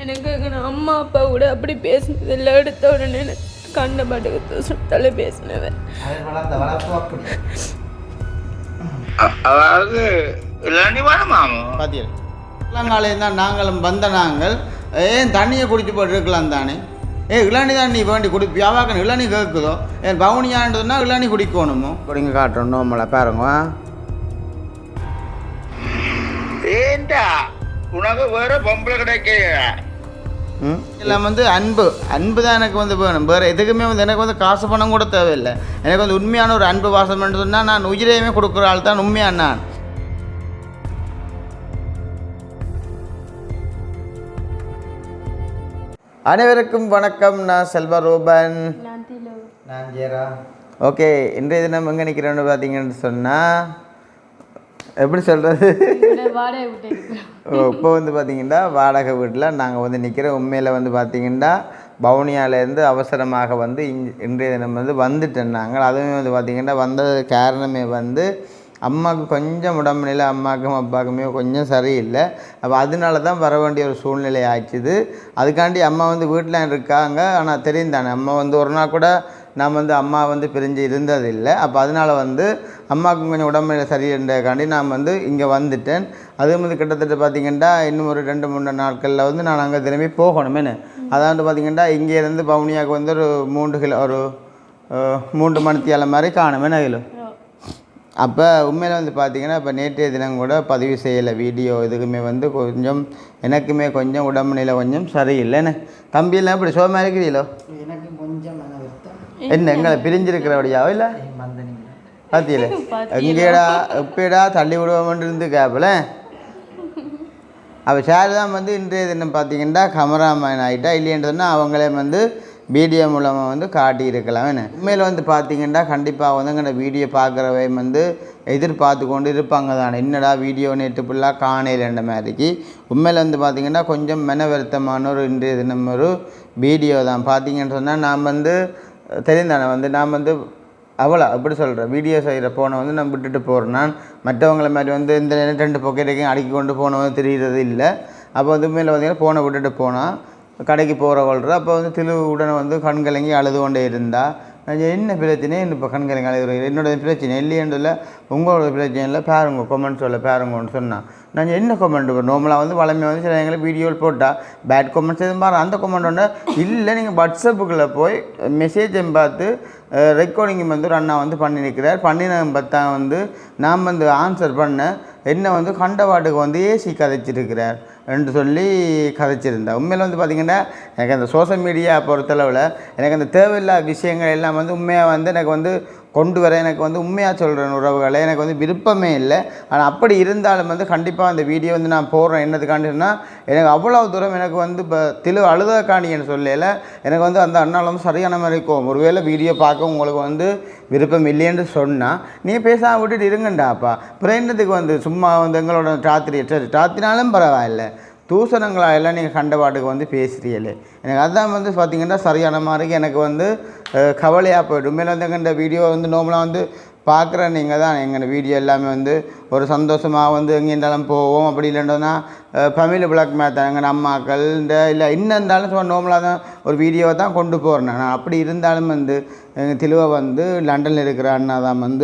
எனக்கு எங்கள் அம்மா அப்பா கூட அப்படி பேசினது இல்லை. எடுத்த உடனே கண்ட பாட்டுக்கு சுத்தால பேசினவன். அதாவது இளங்காலையும் நாங்களும் வந்த நாங்கள் ஏன் தண்ணியை குடிச்சு போட்டு இருக்கலாம் தானே. இளநி தண்ணி வேண்டி குடி வியாபாரம் இளநி கேட்குதோ ஏன் பவுனியான்றதுன்னா இளநி குடிக்கணுமோ குடிங்க காட்டுறோம் நம்மளை பாருங்க. ஏண்டா உனக்கு வேற பொம்பளை கிடைக்க எல்லாம் அன்பு தான் எனக்கு வேணும். வேறு எதுக்குமே எனக்கு காசு பணம் கூட தேவையில்லை. எனக்கு உண்மையான ஒரு அன்பு வாசம் சொன்னால் நான் உயிரையுமே கொடுக்குற ஆள் தான் உண்மையான நான். அனைவருக்கும் வணக்கம். நான் செல்வரூபன். நான் ஜெயரா. ஓகே, இன்றைய தினம் எங்கே நிற்கிறோன்னு பார்த்தீங்கன்னு சொன்னால் எப்படி சொல்கிறது, இப்போ பார்த்திங்கன்னா வாடகை வீட்டில் நாங்கள் நிற்கிறோம். உண்மையில் பார்த்திங்கன்னா பவுனியாவிலேருந்து அவசரமாக இன்றைய தினம் வந்துட்டேன் நாங்கள். அதுவுமே பார்த்திங்கன்னா வந்தது காரணமே அம்மாவுக்கு கொஞ்சம் உடம்பு நிலை, அம்மாவுக்கும் அப்பாவுக்குமே கொஞ்சம் சரியில்லை. அப்போ அதனால தான் வர வேண்டிய ஒரு சூழ்நிலை ஆச்சுது. அதுக்காண்டி அம்மா வீட்டில் இருக்காங்க. ஆனால் தெரியும் தானே, அம்மா ஒரு நாள் கூட நான் அம்மா பிரிஞ்சு இருந்ததில்லை. அப்போ அதனால் அம்மாவுக்கும் கொஞ்சம் உடம்புநிலை சரியின்றக்காண்டி நான் இங்கே வந்துட்டேன். அது கிட்டத்தட்ட பார்த்திங்கன்னா இன்னும் ஒரு 2-3 நாட்களில் நான் அங்கே திரும்பி போகணுமேனு. அதாவது பார்த்திங்கன்னா இங்கேருந்து பவுனியாவுக்கு ஒரு 3 மணித்தியால மாதிரி காணுமேனு கிலோ. அப்போ உண்மையில் பார்த்திங்கன்னா இப்போ நேற்றைய தினம் கூட பதிவு செய்யலை வீடியோ இதுக்குமே கொஞ்சம் எனக்குமே கொஞ்சம் உடம்பு நிலை கொஞ்சம் சரியில்லைன்னு. தம்பியெல்லாம் இப்படி சோகமாக இருக்கிறீங்களோ? எனக்கு கொஞ்சம் என்ன எங்களை பிரிஞ்சிருக்கிறபடியாவோ இல்லை பார்த்தியில எங்கேடா எப்படா தள்ளி விடுவோம்னு இருந்து கேப்பல. அப்போ சார் தான் இன்றைய தினம் பார்த்திங்கன்னா கமராமேன் ஆகிட்டா இல்லைன்றதுன்னா அவங்களே வீடியோ மூலமாக காட்டியிருக்கலாம். என்ன உண்மையில் பார்த்திங்கன்னா கண்டிப்பாக எங்களை வீடியோ பார்க்குறவை எதிர்பார்த்து கொண்டு இருப்பாங்க தானே. என்னடா வீடியோ நேற்று ஃபுல்லாக காணையில்ன்ற மாதிரிக்கு உண்மையில் பார்த்திங்கன்னா கொஞ்சம் மன வருத்தமான ஒரு இன்றைய தினம் ஒரு வீடியோ தான். பார்த்திங்கன்னு சொன்னால் நான் தெரிந்தானே நான் அவ்வளோ அப்படி சொல்கிறேன். வீடியோ செய்கிற ஃபோனை நான் விட்டுட்டு போகிறேன். நான் மற்றவங்கள மாதிரி இந்த 2 பொக்கெட்டையும் அடுக்கி கொண்டு போனவங்க தெரிகிறது இல்லை. அப்போ உண்மையில் பார்த்திங்கன்னா ஃபோனை விட்டுட்டு போனால் கடைக்கு போகிறவள்ற அப்போ உடனே கண்கலங்கி அழுது கொண்டே இருந்தால் நான் என்ன பிரச்சனை இப்போ கண்கலங்கி அழுது என்னோடய பிரச்சனை இல்லையன்றதில்ல உங்களோட பிரச்சனை இல்லை பாருங்க கமெண்ட் சொல்ல பாருங்கன்னு சொன்னான். நான் என்ன கமெண்ட் நார்மலாக வளமையாக சில எங்களுக்கு வீடியோவில் போட்டால் பேட் கமெண்ட்ஸ் எதுவும் பாரு. அந்த கமெண்ட் ஒன்று இல்லை, நீங்கள் வாட்ஸ்அப்புக்குள்ளே போய் மெசேஜை பார்த்து ரெக்கார்டிங் ஒரு அண்ணா பண்ணியிருக்கிறார். பண்ணின பார்த்தா நான் ஆன்சர் பண்ணேன். என்ன கண்டவாட்டுக்கு ஏசி கதைச்சிருக்கிறார் என்று சொல்லி கதைச்சிருந்தேன். உண்மையில் பார்த்திங்கன்னா எனக்கு அந்த சோஷியல் மீடியா பொறுத்தளவில் எனக்கு அந்த தேவையில்லாத விஷயங்கள் எல்லாம் உண்மையாக எனக்கு கொண்டு வர எனக்கு உண்மையாக சொல்கிறேன் உறவுகளை எனக்கு விருப்பமே இல்லை. ஆனால் அப்படி இருந்தாலும் கண்டிப்பாக அந்த வீடியோ நான் போடுறேன். என்னதுக்காண்டி சொன்னால் எனக்கு அவ்வளோ தூரம் எனக்கு இப்போ அழுதக்காண்டின்னு சொல்லலை. எனக்கு அந்த அண்ணால் சரியான மாதிரி இருக்கும். ஒருவேளை வீடியோ பார்க்க உங்களுக்கு விருப்பம் இல்லைன்னு சொன்னால் நீங்கள் பேசாமல் விட்டுட்டு இருங்கண்டாப்பா. பிரேண்டத்துக்கு சும்மா எங்களோட ராத்திரினாலும் பரவாயில்லை, தூசணங்களாக எல்லாம் நீங்கள் கண்டபாட்டுக்கு பேசுகிறீங்களே. எனக்கு அதுதான் பார்த்திங்கன்னா சரியான மாதிரி எனக்கு கவலையாக போய்டும். உண்மையில் எங்கள்ட வீடியோ நார்மலாக பார்க்குற நீங்கள் தான் எங்கள் வீடியோ எல்லாமே ஒரு சந்தோஷமாக எங்கே இருந்தாலும் போவோம். அப்படி இல்லைன்றதுனா ஃபேமிலி பிளாக் மேத்தான் எங்கள் அம்மாக்கள் இல்லை இன்னும் இருந்தாலும் சும்மா நார்மலாக தான் ஒரு வீடியோவை தான் கொண்டு போகிறேன். நான் அப்படி இருந்தாலும் எங்கள் திலுவை லண்டனில் இருக்கிற அண்ணா தான்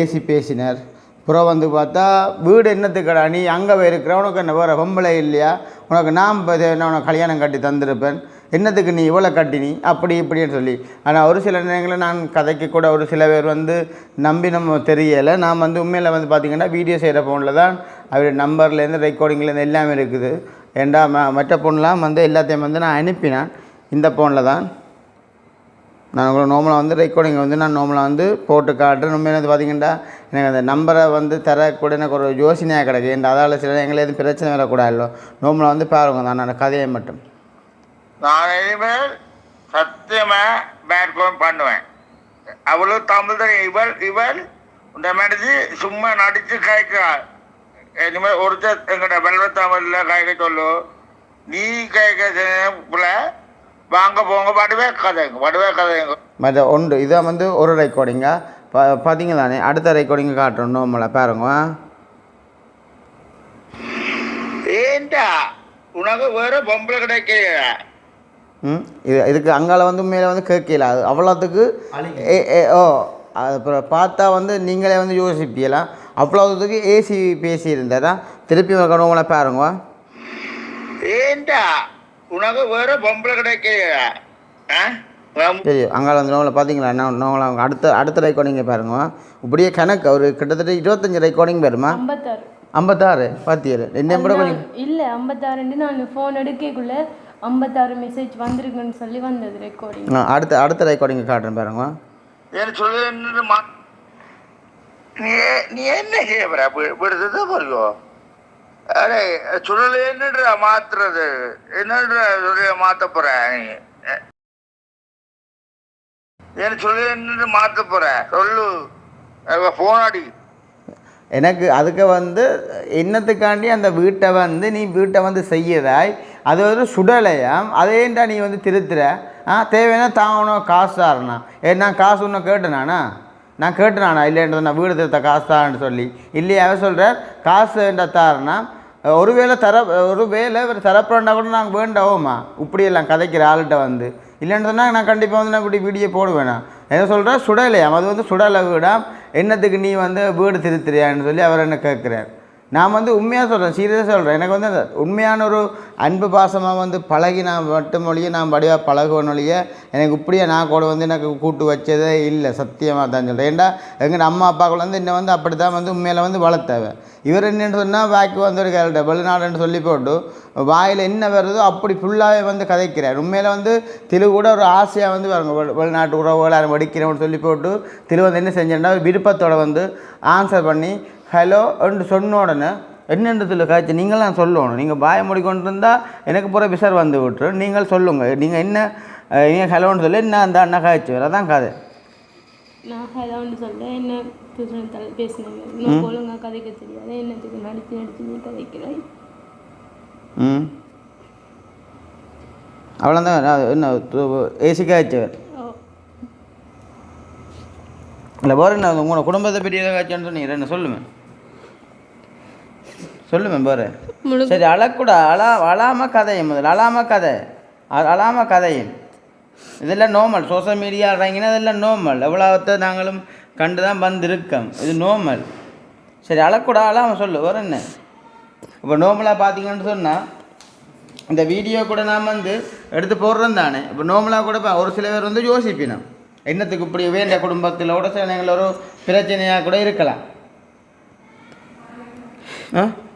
ஏசி பேசினார். அப்புறம் பார்த்தா வீடு என்னத்துக்கடா நீ அங்கே இருக்கிற உனக்கு என்ன வேறு பொம்பளை இல்லையா, உனக்கு நான் உனக்கு கல்யாணம் கட்டி தந்திருப்பேன், என்னத்துக்கு நீ இவ்வளோ கட்டினி அப்படி இப்படின்னு சொல்லி. ஆனால் ஒரு சில நேரங்களில் நான் கதைக்கு கூட ஒரு சில பேர் நம்பி நம்ம தெரியலை. நான் உண்மையில் பார்த்திங்கன்னா வீடியோ செய்கிற ஃபோனில் தான் அவருடைய நம்பர்லேருந்து ரெக்கார்டிங்லேருந்து எல்லாமே இருக்குது. ஏண்டா மற்ற ஃபோன்லாம் எல்லாத்தையும் நான் அனுப்பினேன். இந்த ஃபோனில் தான் நான் உங்களை நார்மலாக ரெக்கார்டிங் நான் நார்மலாக போட்டு காட்டுறேன். உண்மையில பார்த்திங்கன்னா எனக்கு அந்த நம்பரை தரக்கூட எனக்கு ஒரு யோசனையாக கிடக்கு. ஏன்டா அதால் சில எங்களை எதுவும் பிரச்சனை வரக்கூடாது. நார்மலாக பாருங்க தான் நான் கதையை மட்டும் நான் இனிமேல் சத்தியமாக பேட்கோம் பண்ணுவேன். அவ்வளோ தமிழ் தான் இவள் இந்த மாதிரி சும்மா நடித்து காய்க்கிறாள். இனிமேல் ஒருத்தர் எங்கிட்ட வெள்ள தமிழில் காய்க்க சொல்லு, நீ காய்க்க வாங்க போங்க வடுவே கதைங்க மற்ற ஒன்று இதான் ஒரு ரெக்கார்டிங்கா பார்த்தீங்க தானே. அடுத்த ரெக்கார்டிங்க காட்டுறோம் நம்மளை பாருங்க. ஏண்டா உனக்கு வேற பொம்பளை கிடைக்கலையா? இதுக்கு அங்கால வந்து உண்மையில வந்து கேட்கல அது அவ்வளோத்துக்கு ஓ அப்புறம் பார்த்தா வந்து நீங்களே வந்து யோசிப்பீலாம் அவ்வளோத்துக்கு ஏசி பேசியிருந்தா திருப்பி உங்களை பாருங்க. ஏண்டா உனக்கு வேற பொம்பளை கிடைக்கலையா? சரி அங்கால வந்து நோங்களை பார்த்தீங்களா என்ன அடுத்த ரெக்கார்டிங்க பாருங்க. இப்படியே கணக்கு ஒரு கிட்டத்தட்ட 25 ரெக்கார்டிங் வருமா? 56 பார்த்தியல் என்ன கூட கொஞ்சம் இல்லை 56 நான் ஃபோன் எடுக்கக்குள்ள 56 மெசேஜ் வந்திருக்குன்னு சொல்லி வந்தது ரெக்கார்டிங். அடுத்த ரெக்கார்டிங் காட்டுறேன் பாருங்க. சொல்லு நீ என்ன செய்ய விடுறது பாருங்க. அடே சுழல் என்னடா மாத்துறது என்னடா மாத்த போற நீ என்ன சொல்லு என்ன மாத்த போற சொல்லு போன் அடி. எனக்கு அதுக்கு வந்து என்னத்துக்காண்டி அந்த வீட்டை வந்து நீ வீட்டை வந்து செய்யறாய் அது வந்து சுடலையாம் அதேண்டா நீ வந்து திருத்துற தேவைன்னா தாங்கணும் காசு தாரணா நான் காசு ஒன்றும் கேட்டேனாண்ணா நான் கேட்டேனாண்ணா இல்லைன்றது நான் வீடு திருத்த காசு தாரேன்னு சொல்லி இல்லையா அவ சொல்கிறார் காசு வேண்ட தாரணா ஒருவேளை தரப்புறண்டா கூட நாங்கள் வேண்டாவோம்மா இப்படியெல்லாம் கதைக்கிற ஆள்கிட்ட வந்து இல்லைன்னு சொன்னால் நான் கண்டிப்பாக வந்து நான் இப்படி வீடியோ போடுவேண்ணா என்ன சொல்கிறேன் சுடலையாம் அது வந்து சுடலை வீடாம் என்னத்துக்கு நீ வந்து வீடு திருத்துறியான்னு சொல்லி அவர் என்ன கேட்குறார். நான் வந்து உண்மையாக சொல்கிறேன் சீரியஸாக சொல்கிறேன் எனக்கு வந்து உண்மையான ஒரு அன்பு பாசமாக வந்து பழகி நான் மட்டும் மொழியை நான் படியாக பழகுவனொழிய எனக்கு இப்படியே நான் கூட வந்து எனக்கு கூட்டு வச்சதே இல்லை சத்தியமாக தான் சொல்கிறேன். ஏன்டா எங்கள் அம்மா அப்பாக்கள் வந்து என்னை வந்து அப்படி தான் வந்து உண்மையில் வந்து வளர்த்தவ இவர் என்னென்னு சொன்னால் வாய்க்கு வந்து ஒரு கேள்வி வெளிநாடுன்னு சொல்லி போட்டு வாயில் என்ன வருதோ அப்படி ஃபுல்லாகவே வந்து கதைக்கிறார். உண்மையில் வந்து திரு கூட ஒரு ஆசையாக வந்து வருங்க வெளிநாட்டு உறவுகள் வடிக்கிறவன்னு சொல்லி போட்டு திரு வந்து என்ன செஞ்சேன்னா விருப்பத்தோடு வந்து ஆன்சர் பண்ணி ஹலோ என்று சொன்ன உடனே என்னன்றதில் காய்ச்சி நீங்களாம் சொல்லணும். நீங்கள் பாய மூடி கொண்டு இருந்தால் எனக்கு பூரா பிசர் வந்து விட்டுரு நீங்கள் சொல்லுங்கள் நீங்கள் என்ன நீங்கள் ஹலோன்னு சொல்லி என்ன அந்த அண்ணா காய்ச்சி வேறு அதான் கதை. நான் ஹலோன்னு சொல்ல என்ன பேசினேன் இன்னும் ஒழுங்காக கதைக்க தெரியாது என்னத்துக்கு நடித்து நீ கதைக்கிறேன். அவ்வளோதான் என்ன ஏசி காய்ச்சவர் இல்லை போகிற என்ன உங்களோட குடும்பத்தை பெரிய காய்ச்சான்னு சொன்னீங்க என்ன சொல்லுவேன் போகிற சரி அழக்கூட அழாமல் கதையும் முதல்ல அழாமல் கதையும் இதெல்லாம் நோமல் சோஷியல் மீடியா இறங்கினா இதெல்லாம் நோமல் எவ்வளோத்தை நாங்களும் கண்டு தான் வந்திருக்கோம் இது நோமல். சரி அழக்கூட அழாமல் சொல்லு வேறு என்ன இப்போ நோமலாக பார்த்தீங்கன்னு சொன்னால் இந்த வீடியோ கூட நான் வந்து எடுத்து போடுறேன் தானே. இப்போ நோமலாக கூட ஒரு சில பேர் வந்து யோசிப்பினோம் என்னத்துக்கு இப்படி வேண்டிய குடும்பத்தில் கூட சில நீங்கள் ஒரு பிரச்சனையாக கூட இருக்கலாம்.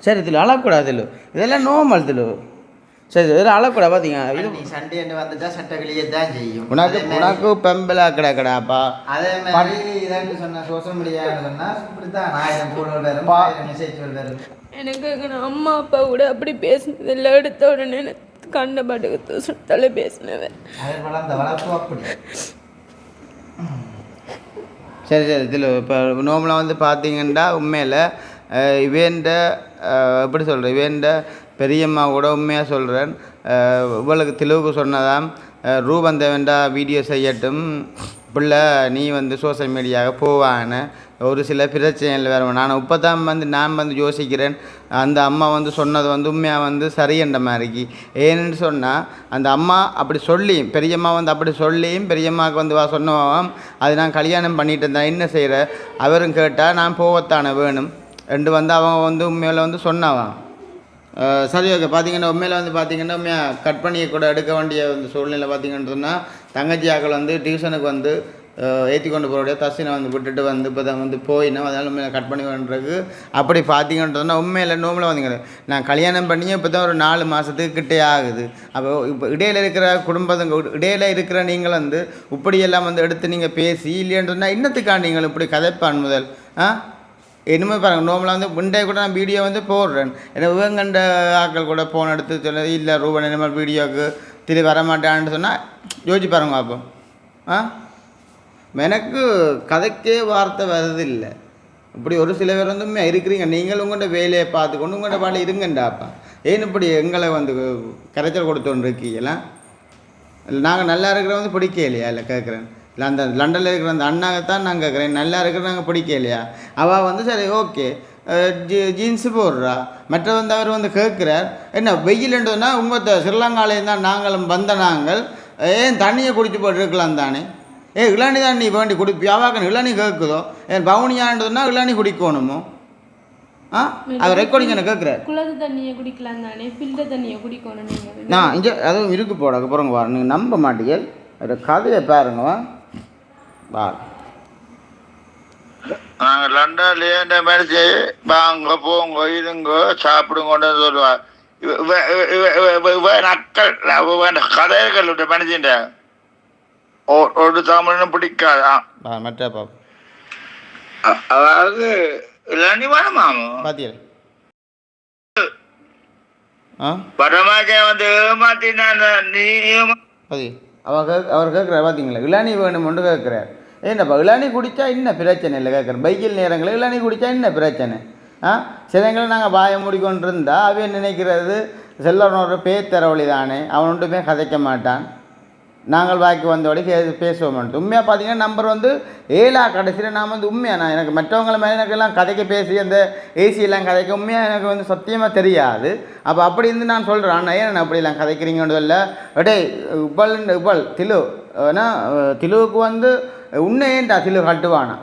சரி தில்லு அழக்கூடாது தில்லு இதெல்லாம் நோமல் தில்லு சரி இதெல்லாம் அழக்கூடாது பார்த்தீங்க இது சண்டே வந்துட்டா சட்டக்கிளியே தான் செய்யும் உனக்கு பெம்பலா கிடக்கடாப்பா அதே மாதிரி இதான்னு சொன்னால் சோஷியல் மீடியான்னு சொன்னால் இப்படி தான் 1000 ஃபோன் வரும் மெசேஜ் வரும். எனக்கு அம்மா அப்பா கூட அப்படி பேசினதில்லை எடுத்த உடனே கண்ட பாட்டுக்கு சுத்தலை பேசினவன் வளர்ந்த வளர்ப்பு அப்படி. சரி இதில் இப்போ நோம்பலாக வந்து பார்த்தீங்கன்னா உண்மையில் இவேண்ட எப்படி சொல்கிறேன் இவேண்ட பெரியம்மா கூட உண்மையாக சொல்கிறேன் இவளுக்கு தெளிவுக்கு சொன்னதான் ரூபன் தேவன்டா வீடியோ செய்யட்டும் பிள்ளை நீ வந்து சோஷியல் மீடியாவுக்கு போவான்னு ஒரு சில பிரச்சனைகள் வேறு நான் இப்போ தான் வந்து நான் வந்து யோசிக்கிறேன் அந்த அம்மா வந்து சொன்னது வந்து உண்மையாக வந்து சரியன்ற மாதிரிக்கு ஏன்னு சொன்னால் அந்த அம்மா அப்படி சொல்லியும் பெரியம்மா வந்து அப்படி சொல்லியும் பெரியம்மாவுக்கு வந்து சொன்னவாம் அது நான் கல்யாணம் பண்ணிட்டு இருந்தேன் என்ன செய்கிற அவரும் கேட்டால் நான் போகத்தானே வேணும் ரெண்டு வந்து அவங்க வந்து உண்மையில் வந்து சொன்னவான். சரி ஓகே பார்த்தீங்கன்னா உண்மையில் வந்து பார்த்தீங்கன்னா உண்மையாக கட் பண்ணி கூட எடுக்க வேண்டிய வந்து சூழ்நிலை பார்த்தீங்கன்னு சொன்னால் தங்கச்சியாக்கள் வந்து டியூஷனுக்கு வந்து ஏற்றி கொண்டு போகிறோடைய தசினை வந்து விட்டுட்டு வந்து இப்போ தான் வந்து போயினோம் அதனால் உண்மையில் கட் பண்ணி பண்ணுறதுக்கு அப்படி பார்த்தீங்கன்றதுனா உண்மையில் நோம்பில் வந்தீங்க நான் கல்யாணம் பண்ணியே இப்போ தான் ஒரு 4 மாதத்துக்கு கிட்டே ஆகுது. அப்போ இப்போ இடையில் இருக்கிற குடும்பத்துங்க இடையில் இருக்கிற நீங்கள் வந்து இப்படியெல்லாம் வந்து எடுத்து நீங்கள் பேசி இல்லைன்றதுனா இன்னத்துக்காக நீங்கள் இப்படி கதைப்பான் முதல் இனிமே பாருங்கள் நோம்பில் வந்து முண்டே கூட நான் வீடியோ வந்து போடுறேன் ஏன்னா இவங்கண்ட ஆக்கள் கூட ஃபோன் எடுத்து சொன்னது இல்லை ரூபன் இனிமேல் வீடியோவுக்கு திரும்பி வரமாட்டான்னு சொன்னால் யோசிச்சு பாருங்க அப்போ எனக்கு கதைக்கே வார்த்தை வருதில்லை. இப்படி ஒரு சில பேர் வந்து இருக்கிறீங்க நீங்கள் உங்கள்கிட்ட வேலையை பார்த்துக்கொண்டு உங்கள்கிட்ட பாட்டு இருங்கண்டாப்பா ஏன்னு இப்படி எங்களை வந்து கரைச்சல் கொடுத்தோன்னு இருக்கீங்களா இல்லை நாங்கள் நல்லா இருக்கிற வந்து பிடிக்க இல்லையா இல்லை கேட்குறேன் இல்லை அந்த லண்டனில் இருக்கிற அந்த அண்ணாங்கத்தான் நான் கேட்குறேன் நல்லா இருக்கிற நாங்கள் பிடிக்க இல்லையா அவள் வந்து சரி ஓகே ஜீன்ஸு போடுறா. மற்ற வந்து அவர் வந்து கேட்குறார் என்ன வெயில்ன்றதுனா உங்கள் ஸ்ரீலங்காலேருந்து தான் நாங்களும் வந்த நாங்கள் ஏன் தண்ணியை குடிச்சு போட்டு இருக்கலாம் தானே. இளநீ தான் நீ வேண்டி வியாபாரம் இளநீ கேட்குதோ ஏன் பவுனியான்றதுனா இளநீ குடிக்கணுமோ? அவர் ரெக்கார்டிங் என்ன கேட்குறாரு. குளத்து தண்ணியை குடிக்கலாம் தானே, ஃபில்டர் தண்ணியை குடிக்கணும் நீங்கள். நான் இங்கே அதுவும் இருக்கு போட போகிறோங்க வா, நீங்கள் நம்ப மாட்டீங்க. ஒரு கதையை பாருங்க வா. நாங்கள் லண்டன்லேயே இந்த மாதிரி வாங்க போங்க இதுங்க சாப்பிடுங்கன்னு சொல்லுவார். நக்கள் கதைகள் மனுஷன் ஒரு தமிழும் பிடிக்காது. மற்ற அதாவது இளநீ வேணுமாமோ பாத்தியா பரமாக்கே வந்து ஏமாத்தினா நீ அவர் கேட்குறாரு பார்த்தீங்களா, இளநீ வேணுமென்று கேட்குறாரு. ஏன்னப்பா இளநீ குடித்தா என்ன பிரச்சனை இல்லை கேட்குறேன். பைக்கில் நேரங்களில் இளநீ குடித்தா என்ன பிரச்சனை? சிலங்களை நாங்கள் பாய மூடிக்கொண்டு இருந்தால் அவன் நினைக்கிறது செல்லனோட பேத்தரவழி தானே, அவன் ஒன்றுமே கதைக்க மாட்டான், நாங்கள் வாய்க்கு வந்தோடய பேசுவோம். உண்மையாக பார்த்தீங்கன்னா நம்பர் வந்து 7 கடைசியில் நான் வந்து உண்மையாக நான் எனக்கு மற்றவங்கள மேலே எனக்கு எல்லாம் கதைக்க பேசி அந்த ஏசியெல்லாம் கதைக்க உண்மையாக எனக்கு வந்து சத்தியமாக தெரியாது. அப்போ அப்படி இருந்து நான் சொல்கிறேன், அண்ணா ஏன் அப்படிலாம் கதைக்கிறீங்கன்னு இல்லை டே உப்பல் திலு ஏன்னா திலுவுக்கு வந்து உன்னை ஏன்டா திலு கட்டுவானா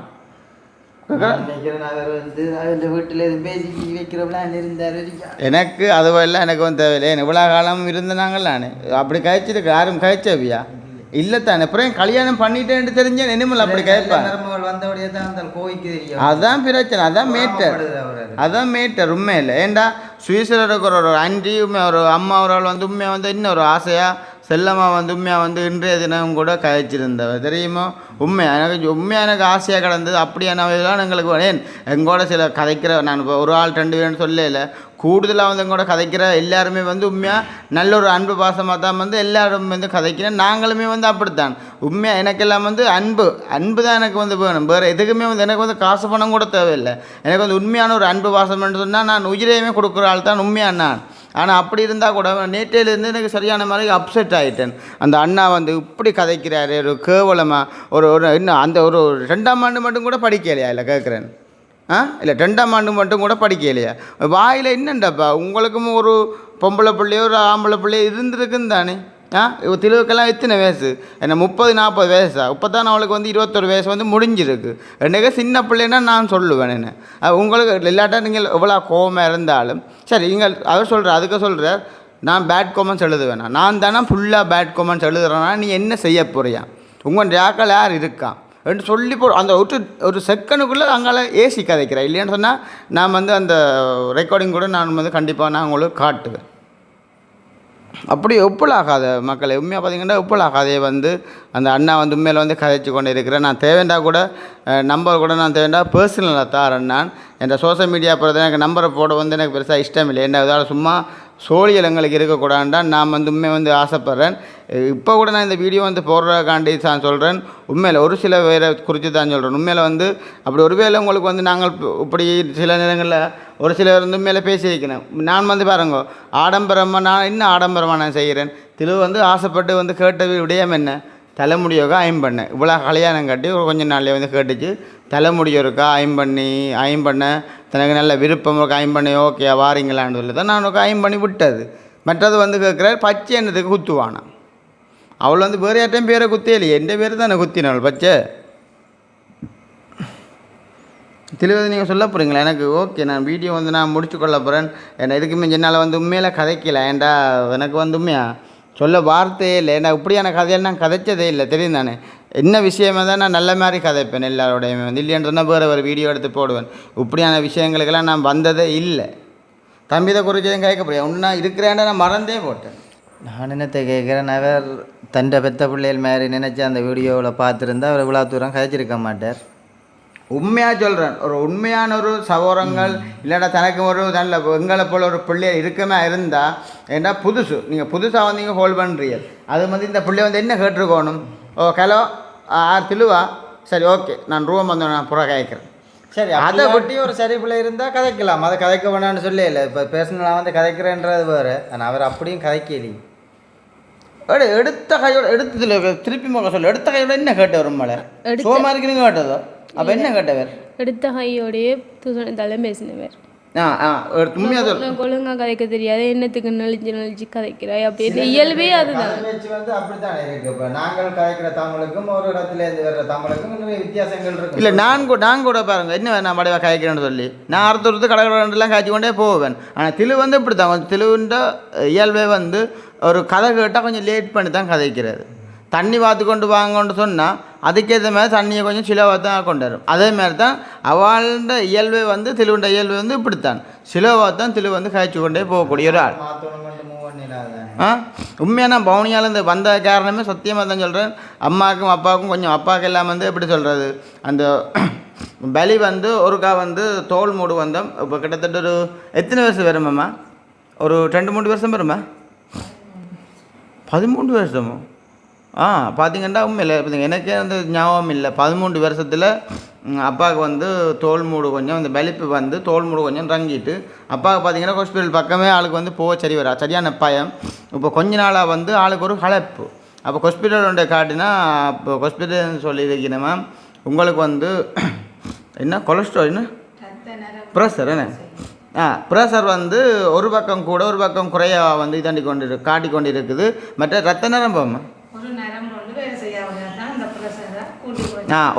எனக்கு அதுவெல்லாம் எனக்கு வந்து தேவையில்லை. இவ்வளோ காலம் இருந்த நாங்களானே அப்படி கழிச்சிருக்கு யாரும் கழிச்சவியா இல்லைத்தானே. அப்புறம் கல்யாணம் பண்ணிட்டேன்னு தெரிஞ்சேன் இனிமேல் அப்படி கேட்பாங்க. அதான் பிரச்சனை, அதான் மேட்டர் உண்மையில். ஏண்டா சுவிஸில் இருக்கிற ஒரு ஆண்டி ஒரு அம்மா ஒரு வந்து உண்மையாக வந்து இன்னும் ஒரு ஆசையாக செல்லமாக வந்து உண்மையாக வந்து இன்றைய தினம் கூட கழிச்சிருந்தவ தெரியுமோ. எனக்கு ஆசையாக கிடந்தது. அப்படியானவெல்லாம் எங்களுக்கு ஏன் எங்கூட சில கதைக்கிற நான் இப்போ ஒரு ஆள் 2 பேர்னு சொல்லல, கூடுதலாக வந்து எங்கூட கதைக்கிற எல்லாருமே வந்து உண்மையாக நல்ல ஒரு அன்பு பாசமாக தான் வந்து எல்லோரும் வந்து கதைக்கிறேன். நாங்களுமே வந்து அப்படித்தான் உண்மையாக எனக்கெல்லாம் வந்து அன்பு தான் எனக்கு வந்து வேணும். வேறு எதுக்குமே வந்து எனக்கு வந்து காசு பணம் கூட தேவையில்லை. எனக்கு வந்து உண்மையான ஒரு அன்பு பாசம்னு சொன்னால் நான் உயிரையுமே கொடுக்குற ஆள் தான் உண்மையாக நான். ஆனால் அப்படி இருந்தால் கூட நேற்றையிலேருந்து எனக்கு சரியான மாதிரி அப்செட் ஆகிட்டேன். அந்த அண்ணா வந்து இப்படி கதைக்கிறாரு ஒரு கேவலமாக ஒரு இன்னும் அந்த ஒரு 2ஆம் ஆண்டு மட்டும் கூட படிக்கலையா இல்லை கேட்குறேன். இல்லை 2ஆம் ஆண்டு மட்டும் கூட படிக்கலையா? வாயில் என்னண்டாப்பா உங்களுக்கும் ஒரு பொம்பளை பிள்ளையோ ஒரு ஆம்பளை பிள்ளையோ இருந்திருக்குன்னு தானே. திலுவுக்கெல்லாம் எத்தனை வயசு என்ன 30-40 வயசா? இப்போத்தான் அவளுக்கு வந்து 21 வயசு வந்து முடிஞ்சிருக்கு. என்னைக்கு சின்ன பிள்ளைன்னா நான் சொல்லுவேன். என்ன உங்களுக்கு இல்லாட்டா நீங்கள் எவ்வளோ கோவமாக இருந்தாலும் சரி நீங்கள் அவர் சொல்கிறார் அதுக்கு சொல்கிறார் நான் பேட் கமெண்ட்ஸ் எழுதுவேன். நான் தானே ஃபுல்லாக பேட் கமெண்ட்ஸ் எழுதுறேன்னா நீ என்ன செய்ய போறியா? உங்கள் ராக்கள் யார் இருக்கான் என்று சொல்லி அந்த ஒரு செகண்டுக்குள்ளே அங்கால ஏசி கதைக்கிறேன். இல்லைன்னு சொன்னால் நான் வந்து அந்த ரெக்கார்டிங் கூட நான் வந்து கண்டிப்பாக நான் உங்களுக்கு காட்டுவேன். அப்படி ஒப்பலாகாத மக்களை உண்மையாக பார்த்தீங்கன்னா ஒப்பலாகாதே வந்து அந்த அண்ணா வந்து உண்மையில் வந்து கதைச்சு கொண்டு இருக்கிறேன். நான் தேவைண்டா கூட நம்பர் கூட நான் தேவைண்டா பர்சனலாக தாரேன். நான் என் சோஷியல் மீடியா போகிறது எனக்கு நம்பரை போட வந்து எனக்கு பெருசாக இஷ்டம் இல்லை. என்ன இதால் சும்மா சோழியல் எங்களுக்கு இருக்கக்கூடாதுதான் நான் வந்து உண்மை வந்து ஆசைப்பட்றேன். இப்போ கூட நான் இந்த வீடியோ வந்து போடுறதுக்காண்டி தான் சொல்கிறேன். உண்மையில் ஒரு சில வேரை குறித்து தான் சொல்கிறேன். உண்மையில் வந்து அப்படி ஒரு வேளை உங்களுக்கு வந்து நாங்கள் இப்படி சில நேரங்களில் ஒரு சிலர் வந்து உண்மையில பேசியிருக்கிறேன். நான் வந்து பாருங்க ஆடம்பரமாக நான் இன்னும் ஆடம்பரமாக நான் செய்கிறேன். திரு வந்து ஆசைப்பட்டு வந்து கேட்ட விடயம் என்ன தலைமுடியோக்கா ஐம்பண்ணேன். இவ்வளோ கல்யாணம் கட்டி ஒரு கொஞ்சம் நாள்லேயே வந்து கேட்டுச்சு தலைமுடியோருக்கா ஐம்பண்ண தனக்கு நல்ல விருப்பம் இருக்கா ஐம்பண்ணி ஓகே வாரீங்களான்னு சொல்லி தான் நான் ஐம்பண்ணி விட்டது. மற்றது வந்து கேட்குறாரு பச்சை என்னத்துக்கு குத்துவானா? அவள் வந்து வேறு யார்ட்டையும் பேரை குத்தே இல்லையே, எந்த பேர் தானே குத்தினவள் பச்சை. தெளிவாக நீங்கள் சொல்ல போகிறீங்களா? எனக்கு ஓகே நான் வீடியோ வந்து நான் முடிச்சு கொள்ள போகிறேன். ஏன்னா இதுக்குமே என்னால் வந்து உண்மையில கதைக்கல. ஏன்டா எனக்கு வந்து உண்மையாக சொல்ல வார்த்தையே இல்லை. ஏன்னா இப்படியான கதையெல்லாம் நான் கதைச்சதே இல்லை தெரியும் தானே. என்ன விஷயமாக தான் நான் நல்ல மாதிரி கதைப்பேன் எல்லாரோடையுமே வந்து இல்லைன்னு சொன்னால் வேறு வீடியோ எடுத்து போடுவேன். இப்படியான விஷயங்களுக்கெல்லாம் நான் வந்ததே இல்லை. தம்பிதை குறிச்சதையும் கேட்க முடியாது ஒன்றா இருக்கிறேன்டா நான் மறந்தே போட்டேன். நான் என்னத்தை கேட்குறேன், அவர் தண்டை பெத்த பிள்ளைகள் மாதிரி நினச்சி அந்த வீடியோவில் பார்த்துருந்தா அவர் இவ்வளோ தூரம் கதைச்சிருக்க மாட்டார். உண்மையாக சொல்கிறேன். ஒரு உண்மையான ஒரு சகோதரங்கள் இல்லைன்னா தனக்கு ஒரு நல்ல எங்களை போல் ஒரு பிள்ளைய இருக்கமே இருந்தால் ஏன்னா புதுசு நீங்கள் புதுசாக வந்து நீங்கள் ஹோல்ட் பண்ணுறீங்க. அது வந்து இந்த பிள்ளைய வந்து என்ன கேட்டிருக்கணும்? ஓ ஹலோ திலுவா சரி ஓகே நான் ரூம் வந்து நான் புற கேட்குறேன். சரி அதை ஒட்டி ஒரு சரி பிள்ளை இருந்தால் கதைக்கலாம். அதை கதைக்க வேணான்னு சொல்லி இல்லை. இப்போ பேர்சனலாக வந்து கதைக்கிறேன்றது வேறு. ஆனால் அவர் அப்படியும் கதைக்கலி எடுத்த கையோட எடுத்ததில் திருப்பி முக சொல்லு எடுத்த கையோட என்ன கேட்டவர் மலை சோமா இருக்குன்னு கேட்டதோ அப்போ என்ன கேட்டவர்? எடுத்த கையோடையே தூசணத்தால பேசினவர். உண்மையாக நான் ஒழுங்கா கதைக்க தெரியாது, என்னத்துக்கு நெளிச்சு கதைக்கிறாய் அப்படின்னு இயல்பே அதுதான். வச்சு வந்து அப்படித்தான் இருக்கு. இப்போ நாங்கள் கதைக்கிற தமிழுக்கும் ஒரு இடத்துல இருந்து வர்ற தமிழுக்கும் நிறைய வித்தியாசங்கள் இருக்கு. இல்லை நான் கூட பாருங்க என்ன நான் மடைவா காய்க்கிறேன்னு சொல்லி நான் அடுத்த கடற்கரெல்லாம் காய்ச்சி கொண்டே போவேன். ஆனால் திலு வந்து இப்படி தான் கொஞ்சம் திலுன்ற இயல்பே வந்து ஒரு கதை கேட்டால் கொஞ்சம் லேட் பண்ணி தான் கதைக்கிறது. தண்ணி பார்த்து கொண்டு வாங்கன்னு சொன்னால் அதுக்கேற்ற மாதிரி தண்ணியை கொஞ்சம் சிலவாக தான் கொண்டு வரும். அதே மாதிரி தான் அவளோட இயல்பு வந்து திலுவண்ட இயல்பு வந்து இப்படித்தான் சிலவாக தான் திலு வந்து காய்ச்சி கொண்டே போகக்கூடிய ஒரு ஆள். உண்மையான பவுனியால் இந்த வந்த காரணமே சத்தியமாக தான் சொல்கிறேன். அம்மாவுக்கும் அப்பாவுக்கும் கொஞ்சம் அப்பாவுக்கு எல்லாம் வந்து எப்படி சொல்கிறது அந்த பலி வந்து ஒருக்கா வந்து தோல் மூடு வந்தோம். இப்போ கிட்டத்தட்ட ஒரு எத்தனை வருஷம் வருமாம்மா? ஒரு 2-3 வருஷம் வருமா? 13 வருஷமோ? பார்த்தீங்கன்னா உண்மையில் பார்த்தீங்க எனக்கே வந்து ஞாபகம் இல்லை. 13 வருஷத்தில் அப்பாவுக்கு வந்து தோல் மூடு கொஞ்சம் இந்த பலிப்பு வந்து தோல் மூடு கொஞ்சம் ரங்கிட்டு அப்பாவுக்கு பார்த்தீங்கன்னா ஹாஸ்பிட்டல் பக்கமே ஆளுக்கு வந்து போக சரி வரா சரியான பயம். இப்போ கொஞ்ச நாளாக வந்து ஆளுக்கு ஒரு களைப்பு. அப்போ ஹாஸ்பிட்டல் காட்டினா இப்போ ஹாஸ்பிட்டல் சொல்லியிருக்கணுமா உங்களுக்கு வந்து என்ன கொலஸ்ட்ரால் என்ன ப்ரெஷர் என்ன ப்ரெஷர் வந்து ஒரு பக்கம் கூட ஒரு பக்கம் குறைய வந்து இதாண்டி கொண்டு காட்டி கொண்டு இருக்குது. மற்ற ரத்த நரம்பு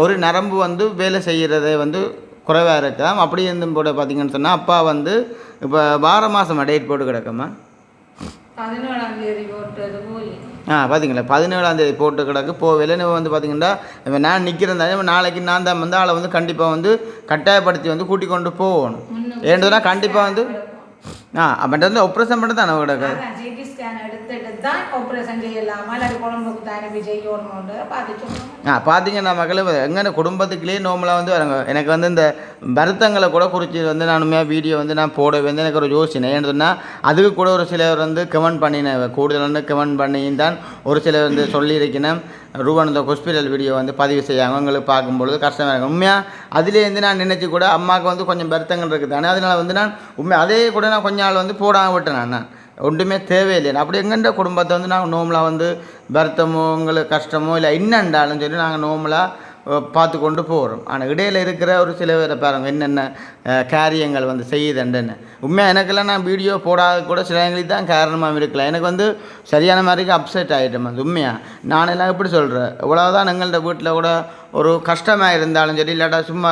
ஒரு நரம்பு வந்து வேலை செய்கிறதே வந்து குறைவாக இருக்கலாம். அப்படி இருந்தும் கூட பார்த்தீங்கன்னு சொன்னால் அப்பா வந்து இப்போ வார மாதம் டேட் போட்டு கிடக்குமா? 17ஆம் தேதி போட்டது போய் பார்த்தீங்களா 17ஆம் தேதி போட்டு கிடக்கு போவேல வந்து பார்த்தீங்கன்னா இப்போ நான் நிற்கிறேன் தானே நாளைக்கு நான் தான் வந்து ஆளை வந்து கண்டிப்பாக வந்து கட்டாயப்படுத்தி வந்து கூட்டிக் கொண்டு போகணும். ஏன்றதுனா கண்டிப்பாக வந்து பட் வந்து ஆப்ரேஷன் பண்ண தானே கிடக்கு. சிடி ஸ்கேன் எடுத்துட்டு தான் ஆப்ரேஷன் செய்யலாமா இல்லை குழம்புக்கு தானே செய்யணும்னு பார்த்துட்டு பார்த்தீங்கன்னா மக்களே எங்கே குடும்பத்துக்குள்ளேயே நோம்பலாக வந்து வரங்க. எனக்கு வந்து இந்த வருத்தங்களை கூட குறித்து வந்து நானுமே வீடியோ வந்து நான் போட வந்து எனக்கு ஒரு யோசனை. ஏன்னு சொன்னால் அதுக்கு கூட ஒரு சிலர் வந்து கமெண்ட் பண்ணினேன் கூடுதலான கமெண்ட் பண்ணியும் தான் ஒரு சிலர் வந்து சொல்லியிருக்கேன் ரூபான் இந்த ஹாஸ்பிட்டல் வீடியோ வந்து பதிவு செய்யாங்க அவங்களுக்கு பார்க்கும்பொழுது கஷ்டமாக இருக்கும். உண்மையாக அதுலேருந்து நான் நினச்சி கூட அம்மாவுக்கு வந்து கொஞ்சம் வருத்தங்கள் இருக்குது தானே அதனால் வந்து நான் உண்மையாக அதே கூட நான் கொஞ்ச நாள் வந்து போடாமல் விட்டேன். நான் ஒன்றுமே தேவையில்லை. அப்படி எங்கெண்ட குடும்பத்தை வந்து நாங்கள் நோம்பலாக வந்து வருத்தமோ உங்களுக்கு கஷ்டமோ இல்லை என்னண்டாலும் சொல்லி நாங்கள் நோம்பலாக பார்த்து கொண்டு போகிறோம். ஆனால் இடையில் இருக்கிற ஒரு சில பேரை பாருங்கள் என்னென்ன காரியங்கள் வந்து செய்யுதுண்டுன்னு உண்மையாக எனக்கெல்லாம் நான் வீடியோ போடாத கூட சில எங்களுக்கு தான் காரணமாக இருக்கலாம். எனக்கு வந்து சரியான மாதிரிக்கு அப்செட் ஆகிட்டேன். வந்து உண்மையாக நானெல்லாம் எப்படி சொல்கிறேன் இவ்வளோதான் எங்கள்கிட்ட வீட்டில் கூட ஒரு கஷ்டமாக இருந்தாலும் சரி இல்லாட்டா சும்மா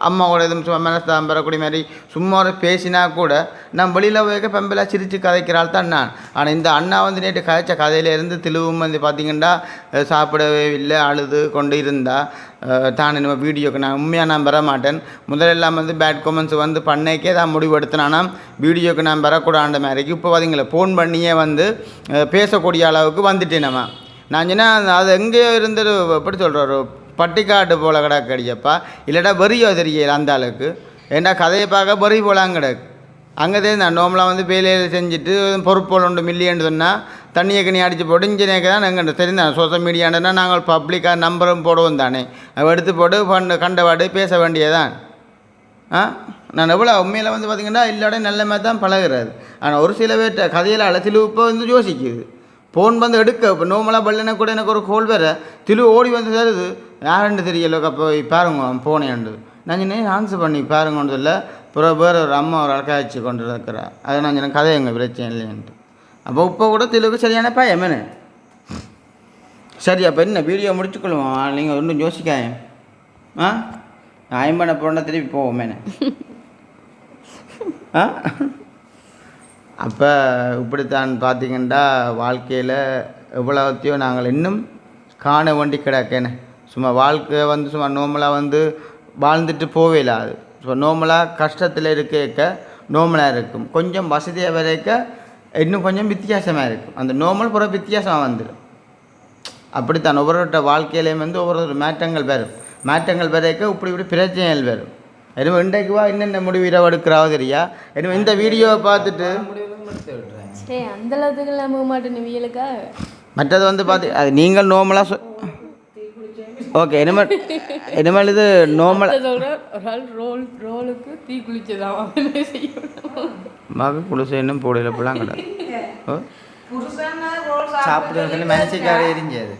அம்மாவோட எதுவும் சும்மா மனஸ்தான் பெறக்கூடிய மாதிரி சும்மா ஒரு பேசினா கூட நான் வெளியில் போய்க்க பெம்பலாக சிரித்து கதைக்கிறாள் தான் நான். ஆனால் இந்த அண்ணா வந்து நேற்று கதைச்ச கதையிலேருந்து தெளிவும் வந்து பார்த்திங்கன்னா சாப்பிடவே இல்லை அழுது கொண்டு இருந்தால் தான் நம்ம வீடியோக்கு நான் உண்மையாக நான் பெற மாட்டேன். முதலெல்லாம் வந்து பேட் கமெண்ட்ஸ் வந்து பண்ணைக்கே தான் முடிவு எடுத்தேனா வீடியோக்கு நான் பெறக்கூடாத மாதிரிக்கு இப்போ பார்த்திங்களா ஃபோன் பண்ணியே வந்து பேசக்கூடிய அளவுக்கு வந்துட்டேன் நம்ம. நான் சொன்னால் அது எங்கேயோ இருந்தது எப்படி சொல்கிற பட்டிக்காட்டு போல் கிடக்கடியப்பா இல்லாட்டா வெறியோ தெரியல அந்த அளவுக்கு. ஏன்னா கதையை பார்க்க வெறி போலாங்க கிடக்கு. அங்கே நான் நோம்பலாம் வந்து வேலையில் செஞ்சுட்டு பொறுப்போல் 1 மில்லியன் சொன்னால் தண்ணியை கண்ணி அடித்து போட்டு இன்ஜினியருக்கு தான் நாங்கள் தெரிந்தாங்க சோஷியல் மீடியாண்டனா நாங்கள் பப்ளிக்காக நம்பரும் போடுவோம் தானே எடுத்து போட்டு கண்டவாடு பேச வேண்டியதான். நான் எவ்வளோ உண்மையில் வந்து பார்த்திங்கன்னா இல்லாட நல்ல மாதிரி தான் பழகிறது. ஆனால் ஒரு சில பேர்கிட்ட கதையில் அழைச்சில் இப்போ வந்து யோசிக்குது ஃபோன் வந்து எடுக்க இப்போ நோமலாக பல்லினா கூட எனக்கு ஒரு கோல் வேறு திரு ஓடி வந்து தருது யாருன்னு தெரியல போய் பாருங்க போனேன்ண்டு நான் சொன்னேன் ஆன்சர் பண்ணி பாருங்கன்னு சொல்ல பிறகு வேறு ஒரு அம்மா ஒரு அழகாய்ச்சி கொண்டு இருக்கிறா அதை நான் சொன்னேன் கதை எங்கள் பிரச்சனை இல்லைன்ட்டு. அப்போ இப்போ கூட தெலுங்கு சரியான பயமேனே. சரி அப்போ என்ன வீடியோ முடிச்சுக்கொள்வோம் நீங்கள் ஒன்றும் யோசிக்காயம் ஆயம்பண்ண போனால் திருப்பி போவோமேனே. அப்போ இப்படித்தான் பார்த்திங்கன்னா வாழ்க்கையில் எவ்வளோத்தையோ நாங்கள் இன்னும் காண வேண்டி கிடக்கேனே. சும்மா வாழ்க்கை வந்து சும்மா நோமலாக வந்து வாழ்ந்துட்டு போவே இல்லாது சும்மா நோமலாக கஷ்டத்தில் இருக்க நோமலாக இருக்கும். கொஞ்சம் வசதியாக வரைக்க இன்னும் கொஞ்சம் வித்தியாசமாக இருக்கும். அந்த நோமல் புற வித்தியாசமாக வந்துடும். அப்படித்தான் ஒவ்வொருத்த வாழ்க்கையிலையும் வந்து ஒவ்வொரு மாற்றங்கள் வரும். மாற்றங்கள் வரைக்க இப்படி பிரச்சனைகள் வரும். எனவே இன்றைக்கு வா என்னென்ன முடிவு இரவு எடுக்கிறாவோ தெரியா. எனவே இந்த வீடியோவை பார்த்துட்டு அந்த அளவுக்கு நம்ப மாட்டேன் வியலுக்கா. மற்றது வந்து பார்த்து அது நீங்கள் நோமலாக ஓகே இனிமேல் இது நோமல் ரோலுக்கு தீ குளிச்சதான் மக குளிசை இன்னும் போடல இப்பெல்லாம் கிடையாது. சாப்பிடுறது மனசுக்காக எரிஞ்சது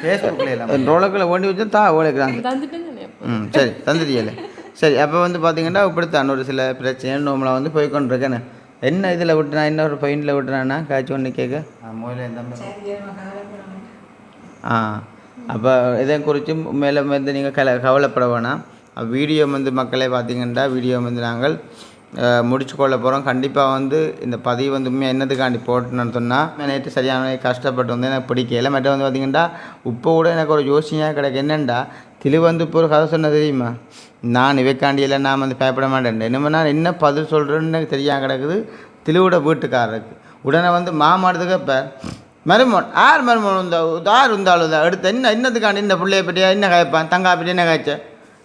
ஃபேஸ்புக்கில் எல்லாம் ரோலக்கில் ஓண்டி வச்சு ஓலைக்குறாங்க. தந்துட்டேன் தானே சரி தந்துட்டியல. சரி அப்போ வந்து பார்த்தீங்கன்னா இப்படித்தான் ஒரு சில பிரச்சனைகள் நோம்பலாக வந்து போய்கொண்டிருக்கேன்னு. என்ன இதில் விட்டுனா என்ன ஒரு பெயிண்டில் விட்டுறான்னா காய்ச்சி ஒன்று கேட்க அப்போ இதை குறித்து மேலே வந்து நீங்கள் கவலைப்பட வேணாம். வீடியோ வந்து மக்களே பார்த்தீங்கன்னா வீடியோ வந்து நாங்கள் முடிச்சு கொள்ள போகிறோம். கண்டிப்பாக வந்து இந்த பதிவு வந்து உண்மையாக என்னதுக்காண்டி போட்டுன்னு சொன்னால் நேற்று சரியான கஷ்டப்பட்டு வந்து எனக்கு பிடிக்கல. மற்ற வந்து பார்த்திங்கன்னா இப்போ கூட எனக்கு ஒரு யோசனையாக கிடக்கு. என்னென்னா திரு வந்து இப்போ ஒரு கதை சொன்ன தெரியுமா, நான் இவைக்காண்டியில் நான் வந்து பயப்பட மாட்டேன். என்னமோ நான் என்ன பதில் சொல்கிறேன்னு எனக்கு தெரியாமல் கிடக்குது. திலுவோட வீட்டுக்காரருக்கு உடனே வந்து மாமாடுறதுக்கு இப்போ மருமோன் மருமோன் இருந்தாலும் எடுத்து என்னத்துக்காண்டி இந்த பிள்ளைய பற்றியா என்ன காய்ப்பான் தங்கா பற்றி என்ன காய்ச்ச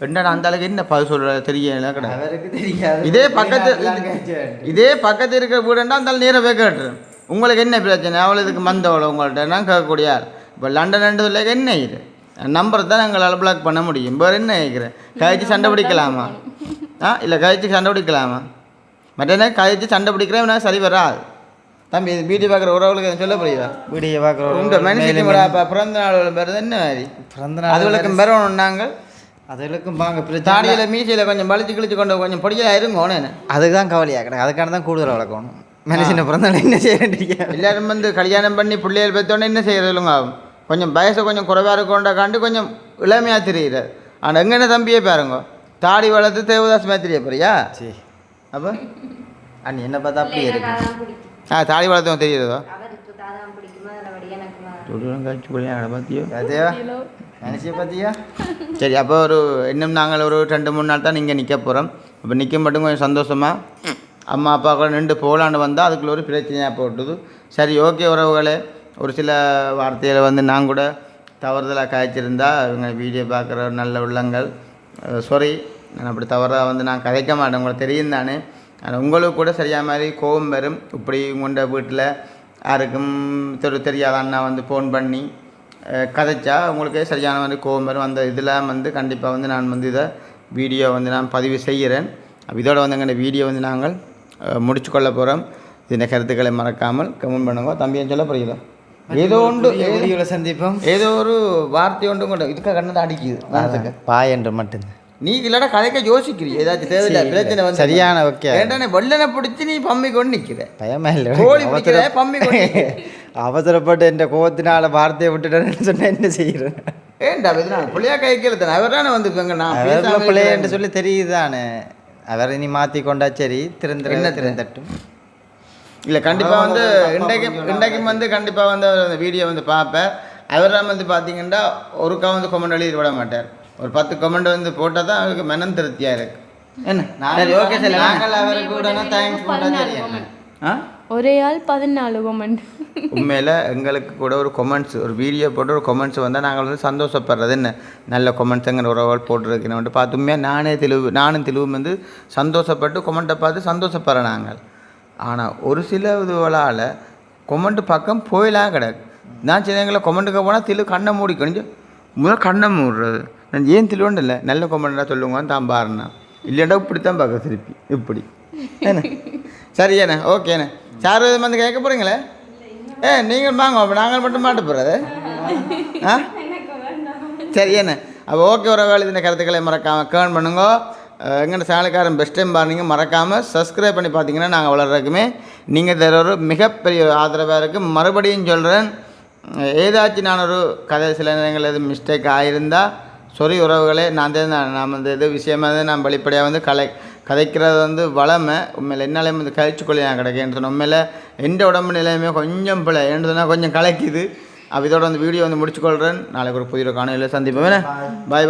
என்னடா அந்த அளவுக்கு என்ன பதில் சொல்கிற தெரியல கிடையாது. இதே பக்கத்து இருக்கிற வீடுண்டா அந்த நேரம் போய் கேட்டுரு உங்களுக்கு என்ன பிரச்சனை அவ்வளோதுக்கு மந்தவளோ உங்கள்கிட்ட நான் கேட்கக்கூடிய ஆள். இப்போ லண்டன்ன்றதுல என்ன இது நம்பர் தான் எங்களால் பிளாக் பண்ண முடியும். வேறு என்ன கேட்குறேன் கழிச்சு சண்டை பிடிக்கலாமா? இல்லை கழிச்சு சண்டை பிடிக்கலாமா? மற்ற கழிச்சு சண்டை பிடிக்கிறேன் சரி வராது. தம்பி வீடியோ பார்க்குற உறவுகளுக்கு சொல்ல புரியுதா? வீடியோ பார்க்குற உங்கள் மனுஷனுக்கு பிறந்த நாள் பெறது என்ன மாதிரி பிறந்த நாள் அதுகளுக்கும் பெறணும். நாங்கள் அதுகளுக்கும் வாங்க தாடியில் மீசையில் கொஞ்சம் பழிச்சு கிழிச்சு கொண்டு கொஞ்சம் பொடியாக இருங்கோன்னு அதுதான் கவலையாக கிடக்கு. அதுக்கான தான் கூடுதல் வளர்க்கணும். மனுஷனை பிறந்த நாள் என்ன செய்ய எல்லாரும் வந்து கல்யாணம் பண்ணி பிள்ளைகள் பெற்றோன்னே என்ன செய்யறதுங்க கொஞ்சம் வயசை கொஞ்சம் குறைவாக இருக்கோண்டாக்காண்டி கொஞ்சம் இளமையாக தெரியுது. ஆனால் எங்கே தம்பியே பாருங்க தாடி வளர்த்து தேவதாஸ் மாதிரி தெரிய போறியா? சரி அப்போ அண்ணி என்ன பார்த்தா அப்படியே இருக்கு. தாடி வளர்த்தவங்க தெரியுறதோ மனுஷியை பார்த்தியா? சரி அப்போ ஒரு இன்னும் நாங்கள் ஒரு 2-3 நாள் தான் நீங்கள் நிற்க போகிறோம். அப்போ நிற்க மட்டும் கொஞ்சம் சந்தோஷமாக அம்மா அப்பா கூட நின்று போகலான்னு வந்தால் அதுக்குள்ள ஒரு பிரச்சனையாக போட்டுது. சரி ஓகே உறவுகளே, ஒரு சில வார்த்தைகளை வந்து நான் கூட தவறுதலாக காய்ச்சிருந்தா இவங்க வீடியோ பார்க்குற நல்ல உள்ளங்கள் சாரி. நான் அப்படி தவறாக வந்து நான் கதைக்க மாட்டேன், உங்களுக்கு தெரியும் தானே. ஆனால் உங்களுக்கு கூட சரியாக மாதிரி கோபம் வரும். இப்படி உங்கள்ட வீட்டில் யாருக்கும் தெரியாத அண்ணா வந்து ஃபோன் பண்ணி கதைச்சா உங்களுக்கு சரியான மாதிரி கோபம் வரும். அந்த இதில் வந்து கண்டிப்பாக வந்து நான் வந்து இதை வீடியோ வந்து நான் பதிவு செய்கிறேன். இதோட வந்து எங்கள் வீடியோ வந்து நாங்கள் முடிச்சு கொள்ள போகிறோம். இந்த கருத்துக்களை மறக்காமல் கமெண்ட் பண்ணுங்க. தம்பியன்னு சொல்ல புரியல ஏதோ ஒன்று வீடியோவில் சந்திப்போம். ஏதோ ஒரு வார்த்தை ஒன்று கொண்டு இதுக்காக கண்ணதை அடிக்குது பாய் என்று மட்டும்தான். நீ இல்லடா கதைக்க யோசிக்கிறீ ஏதாச்சும் தேவையில்லை பிரச்சனை வந்து சரியான ஓகே ஏன்டா வெள்ளனை பிடிச்சி நீ பம்மி கொண்டு நிற்கிற பயமே இல்லை கோழி பிடிக்கிற பம்மி கொண்டு அவசரப்பட்டு என் கோவத்தினால வார்த்தையை விட்டுட்டேன்னு சொன்ன என்ன செய்கிறேன்? ஏன்டா பிள்ளையா கைக்கல தானே அவர் தானே வந்து நான் பிள்ளைன்னு சொல்லி தெரியுதானே. அவர் இனி மாற்றி கொண்டா சரி திறந்துட்டும். இல்லை கண்டிப்பாக வந்து இன்றைக்கும் வந்து கண்டிப்பாக வந்து அந்த வீடியோ வந்து பார்ப்பேன். அவரெல்லாம் வந்து பார்த்தீங்கன்னா ஒருக்கா வந்து கொமெண்ட் எழுதி விட மாட்டார். ஒரு 10 கமெண்ட் வந்து போட்டால் தான் அவருக்கு மனம் திருப்தியாக இருக்கு. என்ன ஓகே சார் நாங்கள் அவருக்கு உடனே தேங்க்ஸ் போட்டால் ஒரே ஆள் 14 கமெண்ட். உண்மையில் எங்களுக்கு கூட ஒரு கொமெண்ட்ஸ் ஒரு வீடியோ போட்டு ஒரு கொமெண்ட்ஸ் வந்தால் நாங்கள் வந்து சந்தோஷப்படுறது. என்ன நல்ல கொமெண்ட்ஸுங்கிற உறவுகள் போட்டுருக்கணும் பார்த்து உண்மையாக நானும் தெளிவும் வந்து சந்தோஷப்பட்டு கொமெண்ட்டை பார்த்து சந்தோஷப்படுறேன் நாங்கள். ஆனால் ஒரு சில இதுவளால் கொமெண்ட் பக்கம் போயலாம் கிடக்கு. நான் சின்னங்களை கொமெண்ட்டுக்கு போனால் தெளிவு கண்ணை மூடி கொஞ்சம் முதல் கண்ணை மூடுறது. நான் ஏன் தெளிவுண்டு இல்லை நல்ல கொமெண்ட்டாக சொல்லுவான்னு தான் பாருண்ணா இல்லைண்டா இப்படித்தான் பார்க்க திருப்பி இப்படி என்ன சரியாண்ணே ஓகேண்ணே. சார் வந்து கேட்க போகிறீங்களே நீங்கள் வாங்க அப்போ நாங்கள் மட்டும் மாட்ட போகிறது சரியாண்ணே. அப்போ ஓகே ஒரு வேலை இந்த கருத்துக்களை மறக்காமல் கேர்ன் பண்ணுங்க. எங்கள் சேனலுக்காரன் பெஸ்ட் டைம் பாருங்க மறக்காமல் சப்ஸ்கிரைப் பண்ணி பார்த்தீங்கன்னா நாங்கள் வளர்றதுக்குமே நீங்கள் தர ஒரு மிகப்பெரிய ஆதரவாக இருக்குது. மறுபடியும் சொல்கிறேன் ஏதாச்சும் நான் ஒரு கதை சில நேரங்கள் எதுவும் மிஸ்டேக் ஆகியிருந்தால் சாரி உறவுகளே. நான் வந்து இது விஷயமாக தான் நான் வெளிப்படையாக வந்து கதைக்கிறது வந்து வளமை. உண்மையில் என்னாலே வந்து கழிச்சு கொள்ளி நான் கிடைக்கேன்னு சொன்னேன். உண்மையில் எந்த உடம்பு நிலையுமே கொஞ்சம் பிள்ளை ஏன்னு சொன்னால் கொஞ்சம் கலைக்குது. இதோட வந்து வீடியோ வந்து முடிச்சுக்கொள்கிறேன். நாளைக்கு ஒரு புதிய காணொலியில் சந்திப்போம். பாய் பாய்.